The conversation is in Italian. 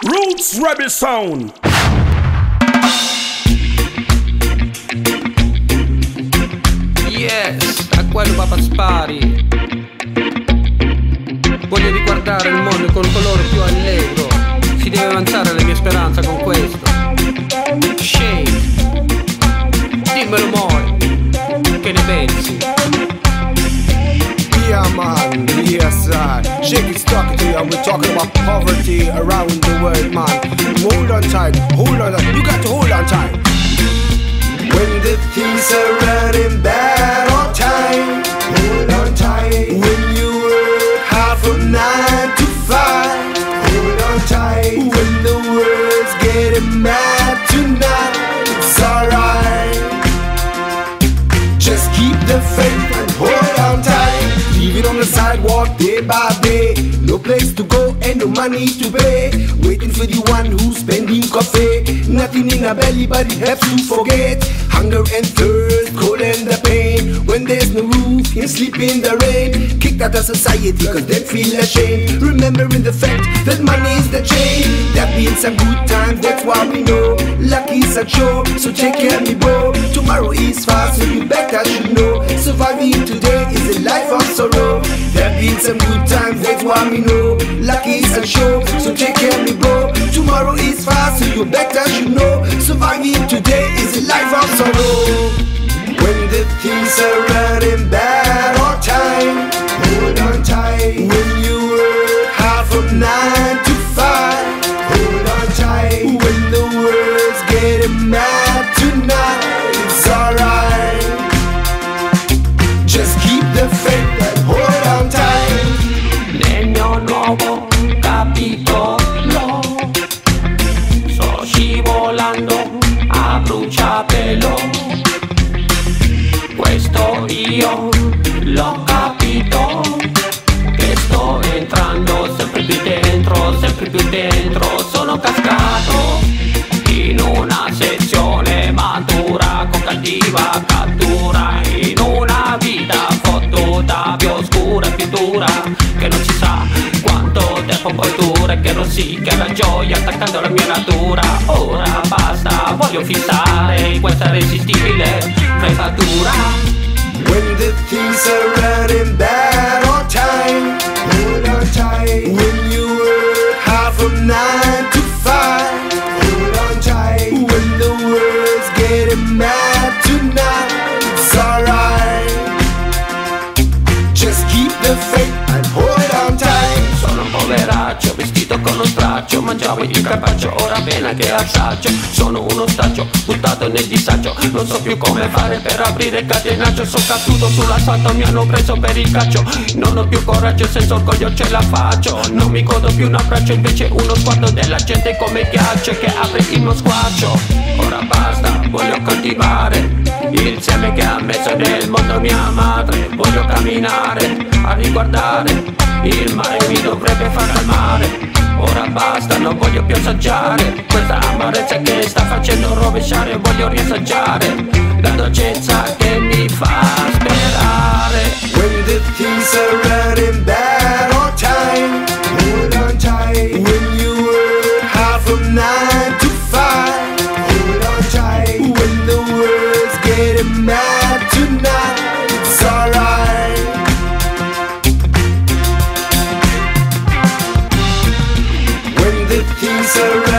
Roots Rebel Sound. Yes, a quello Papa Spari. Voglio riguardare il mondo col colore più allegro. Si deve avanzare la mia speranza con questo. Shake, dimmelo more, che ne pensi? Yeah man, yes sir. Shake is talking to you and we're talking about poverty around the world, man. Hold on tight, you got to hold on tight. When the things are running bad all time, hold on tight. When you work hard from 9 to 5, hold on tight. When the world's getting mad tonight, it's alright. Just keep the faith and hold on tight. Living on the sidewalk day by day, no place to go and no money to pay. Waiting for the one who's spending coffee. Nothing in our belly but it helps to forget hunger and thirst, cold and the pain. When there's no roof, you sleep in the rain. Kicked out of society cause they feel ashamed. Remembering the fact that money is the chain. There have been some good times, that's why we know luck is a show, so take care of me bro. Tomorrow is far, so you better should know. Surviving today is a life of sorrow. There have been some good times, that's why we know luck is a show, so take care of me bro. Tomorrow is far, so you better should know. Surviving today is a life of sorrow. When the things are running bad all time, hold on tight. When you work hard from 9 to 5, hold on tight. When the world's getting mad tonight, it's alright. Just keep the faith and hold on tight. Legno nuovo, capitolo. Sto scivolando a bruciapelo. Questo io l'ho capito, che sto entrando sempre più dentro, sono cascato in una sezione matura con cattiva cattura, in una vita fottuta più oscura e più dura, che non si sa quanto tempo poi dura, che rosicchia la gioia attaccando la mia natura. Ora basta, voglio fissare questa irresistibile fregatura. When the things are running bad all time, hold on tight. When you work hard from 9 to 5, hold on tight. When the world's getting mad tonight, it's alright. Just keep the faith and hold on tight. Sono un poveraccio vestito con lo straccio, mangiavo il carpaccio, ora appena che assaggio. Sono uno staccio buttato nel disagio, non so più come fare per aprire il catenaccio. Sono caduto sull'asfalto, mi hanno preso per il caccio. Non ho più coraggio, senza orgoglio ce la faccio. Non mi godo più un abbraccio, invece uno sguardo della gente come ghiaccio che apre il mio squarcio. Ora basta, voglio coltivare il seme che ha messo nel mondo mia madre. Voglio camminare a riguardare il mare, mi dovrebbe far calmare. Ora basta, non voglio più assaggiare questa amarezza che sta facendo rovesciare. Voglio riassaggiare la dolcezza che mi fa sperare. When the things are running bad all time, hold on tight. When you work hard from 9 to 5, hold on tight. When the world's getting mad tonight, it's alright. When the things are